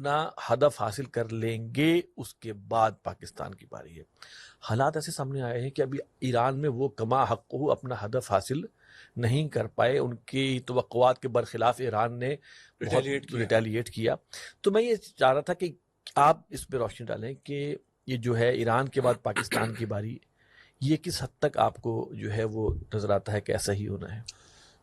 اپنا ہدف حاصل کر لیں گے اس کے بعد پاکستان کی باری ہے. حالات ایسے سامنے آئے ہیں کہ ابھی ایران میں وہ کما حق اپنا ہدف حاصل نہیں کر پائے. ان کی توقعات کے برخلاف ایران نے بہت ریٹیلیٹ کیا. تو میں یہ چاہ رہا تھا کہ آپ اس پہ روشنی ڈالیں کہ یہ جو ہے ایران کے بعد پاکستان کی باری، یہ کس حد تک آپ کو جو ہے وہ نظر آتا ہے کہ ایسا ہی ہونا ہے؟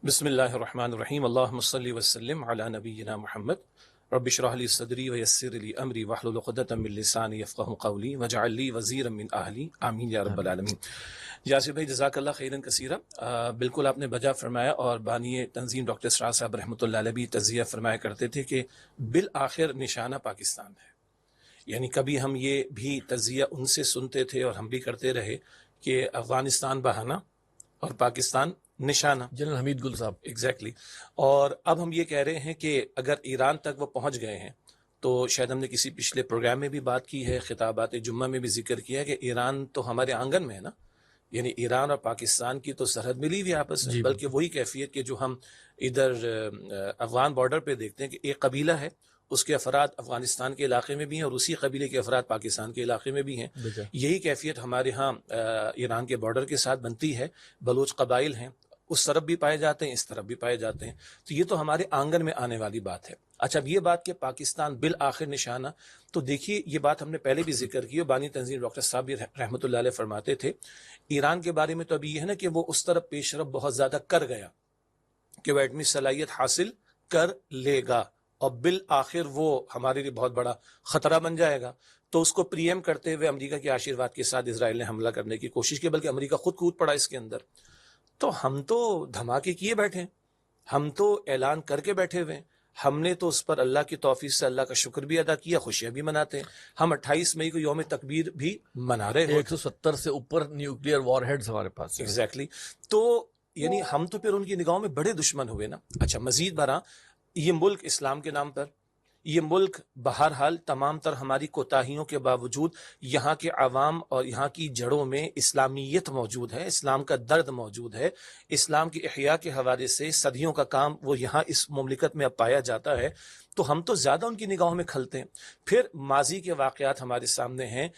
بسم اللہ الرحمن الرحیم. اللہم صلی وسلم علی نبینا محمد. رب اشرح لی صدری ویسر لی امری واحلل عقدۃ من لسانی یفقهوا قولی واجعل لی وزیرا من اہلی آمین یا رب العالمین. یاسر بھائی جزاک اللہ خیرا کثیرا. بالکل آپ نے بجا فرمایا، اور بانی تنظیم ڈاکٹر اسرار صاحب رحمۃ اللہ علیہ بھی تجزیہ فرمایا کرتے تھے کہ بالآخر نشانہ پاکستان ہے. یعنی کبھی ہم یہ بھی تجزیہ ان سے سنتے تھے اور ہم بھی کرتے رہے کہ افغانستان بہانہ اور پاکستان نشانہ. جنرل حمید گل صاحب. ایگزیکٹلی. اور اب ہم یہ کہہ رہے ہیں کہ اگر ایران تک وہ پہنچ گئے ہیں تو شاید ہم نے کسی پچھلے پروگرام میں بھی بات کی ہے، خطابات جمعہ میں بھی ذکر کیا ہے کہ ایران تو ہمارے آنگن میں ہے نا. یعنی ایران اور پاکستان کی تو سرحد ملی ہوئی آپس میں، بلکہ وہی کیفیت کہ جو ہم ادھر افغان بارڈر پہ دیکھتے ہیں کہ ایک قبیلہ ہے، اس کے افراد افغانستان کے علاقے میں بھی ہیں اور اسی قبیلے کے افراد پاکستان کے علاقے میں بھی ہیں. یہی کیفیت ہمارے ہاں ایران کے بارڈر کے ساتھ بنتی ہے. بلوچ قبائل ہیں، اس طرف بھی پائے جاتے ہیں، اس طرف بھی پائے جاتے ہیں. تو یہ تو ہمارے آنگن میں آنے والی بات ہے. اچھا، اب یہ بات کہ پاکستان بالآخر نشانہ، تو دیکھیے یہ بات ہم نے پہلے بھی ذکر کی، بانی تنظیم ڈاکٹر صاحب بھی رحمۃ اللہ علیہ فرماتے تھے ایران کے بارے میں. تو ابھی یہ ہے نا کہ وہ اس طرف پیش رفت بہت زیادہ کر گیا کہ وہ ایٹمی صلاحیت حاصل کر لے گا اور بالآخر وہ ہمارے لیے بہت بڑا خطرہ بن جائے گا. تو اس کو پریم کرتے ہوئے امریکہ کے آشیرواد کے ساتھ اسرائیل نے حملہ کرنے کی کوشش کی، بلکہ امریکہ خود کود پڑا اس کے اندر. تو ہم تو دھماکے کیے بیٹھے ہیں، ہم تو اعلان کر کے بیٹھے ہوئے ہیں. ہم نے تو اس پر اللہ کی توفیق سے اللہ کا شکر بھی ادا کیا، خوشیاں بھی مناتے ہیں. ہم 28 مئی کو یوم تکبیر بھی منا رہے ہیں. 170 سے اوپر نیوکلیئر وار ہیڈز ہمارے پاس. ایگزیکٹلی. تو یعنی ہم تو پھر ان کی نگاہوں میں بڑے دشمن ہوئے نا. اچھا، مزید برآں یہ ملک اسلام کے نام پر، یہ ملک بہرحال تمام تر ہماری کوتاہیوں کے باوجود یہاں کے عوام اور یہاں کی جڑوں میں اسلامیت موجود ہے، اسلام کا درد موجود ہے. اسلام کی احیاء کے حوالے سے صدیوں کا کام وہ یہاں اس مملکت میں اب پایا جاتا ہے. تو ہم تو زیادہ ان کی نگاہوں میں کھلتے ہیں. پھر ماضی کے واقعات ہمارے سامنے ہیں.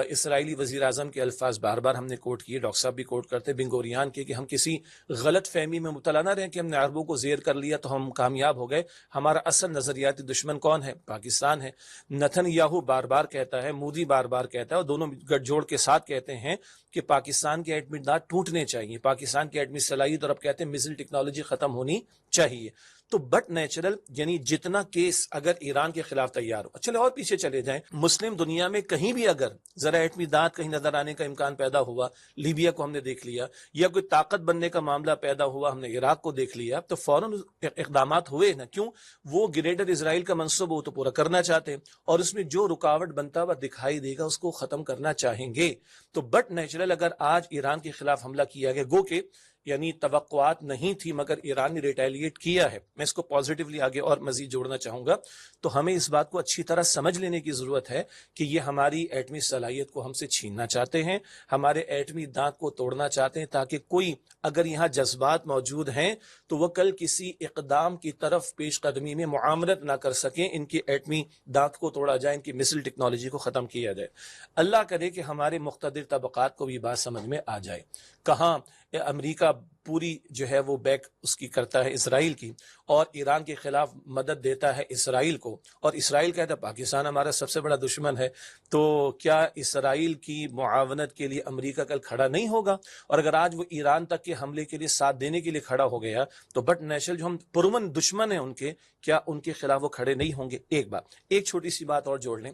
اسرائیلی وزیر اعظم کے الفاظ بار بار ہم نے کوٹ کیے، ڈاکٹر صاحب بھی کوٹ کرتے، بن گوریان کے، کہ ہم کسی غلط فہمی میں مبتلا نہ رہیں کہ ہم نے عربوں کو زیر کر لیا تو ہم کامیاب ہو گئے. ہمارا اصل نظریاتی دشمن کون ہے؟ پاکستان ہے. نتن یاہو بار بار کہتا ہے، مودی بار بار کہتا ہے، اور دونوں گٹھ جوڑ کے ساتھ کہتے ہیں کہ پاکستان کے ایٹمی اقدار ٹوٹنے چاہیے، پاکستان کی ایٹمی صلاحیت، اور اب کہتے ہیں میزائل ٹیکنالوجی ختم ہونی چاہیے. تو بٹ نیچرل، یعنی جتنا کیس اگر ایران کے خلاف تیار ہو. چلے اور پیچھے چلے جائیں، مسلم دنیا میں کہیں بھی اگر ذرا ایٹمی دانت کہیں نظر آنے کا امکان پیدا ہوا، لیبیا کو ہم نے دیکھ لیا، یا کوئی طاقت بننے کا معاملہ پیدا ہوا، ہم نے عراق کو دیکھ لیا، تو فوراً اقدامات ہوئے نا. کیوں؟ وہ گریٹر اسرائیل کا منصوبہ وہ تو پورا کرنا چاہتے ہیں، اور اس میں جو رکاوٹ بنتا ہوا دکھائی دے گا اس کو ختم کرنا چاہیں گے. تو بٹ نیچرل اگر آج ایران کے خلاف حملہ کیا گیا، گو کہ یعنی توقعات نہیں تھی مگر ایران نے ریٹیلیٹ کیا ہے، میں اس کو پازیٹیولی آگے اور مزید جوڑنا چاہوں گا. تو ہمیں اس بات کو اچھی طرح سمجھ لینے کی ضرورت ہے کہ یہ ہماری ایٹمی صلاحیت کو ہم سے چھیننا چاہتے ہیں، ہمارے ایٹمی دانت کو توڑنا چاہتے ہیں، تاکہ کوئی اگر یہاں جذبات موجود ہیں تو وہ کل کسی اقدام کی طرف پیش قدمی میں معاملت نہ کر سکیں، ان کی ایٹمی دانت کو توڑا جائے، ان کی میزائل ٹیکنالوجی کو ختم کیا جائے. اللہ کرے کہ ہمارے مقتدر طبقات کو بھی بات سمجھ میں آ جائے. کہاں امریکہ پوری جو ہے وہ بیک اس کی کرتا ہے اسرائیل کی، اور ایران کے خلاف مدد دیتا ہے اسرائیل کو، اور اسرائیل کہتا ہے پاکستان ہمارا سب سے بڑا دشمن ہے. تو کیا اسرائیل کی معاونت کے لیے امریکہ کل کھڑا نہیں ہوگا؟ اور اگر آج وہ ایران تک کے حملے کے لیے ساتھ دینے کے لیے کھڑا ہو گیا تو بٹ نیشنل جو ہم پرامن دشمن ہیں ان کے، کیا ان کے خلاف وہ کھڑے نہیں ہوں گے؟ ایک بات، ایک چھوٹی سی بات اور جوڑ لیں.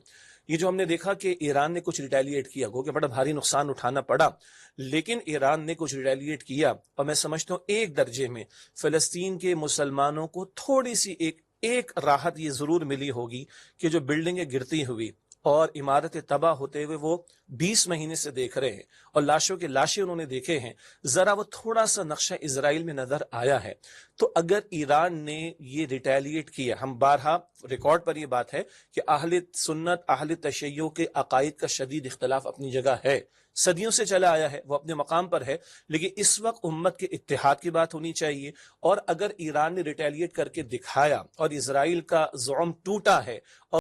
یہ جو ہم نے دیکھا کہ ایران نے کچھ ریٹیلیٹ کیا، گو کہ بڑا بھاری نقصان اٹھانا پڑا، لیکن ایران نے کچھ ریٹیلیٹ کیا، اور میں سمجھتا ہوں ایک درجے میں فلسطین کے مسلمانوں کو تھوڑی سی ایک راحت یہ ضرور ملی ہوگی کہ جو بلڈنگیں گرتی ہوئی اور عمارتیں تباہ ہوتے ہوئے وہ 20 مہینے سے دیکھ رہے ہیں، اور لاشوں کے لاشیں انہوں نے دیکھے ہیں، ذرا وہ تھوڑا سا نقشہ اسرائیل میں نظر آیا ہے. تو اگر ایران نے یہ ریٹیلیٹ کیا، ہم بارہا ریکارڈ پر یہ بات ہے کہ اہل سنت اہل تشیع کے عقائد کا شدید اختلاف اپنی جگہ ہے، صدیوں سے چلا آیا ہے، وہ اپنے مقام پر ہے، لیکن اس وقت امت کے اتحاد کی بات ہونی چاہیے. اور اگر ایران نے ریٹیلیٹ کر کے دکھایا اور اسرائیل کا زعم ٹوٹا ہے اور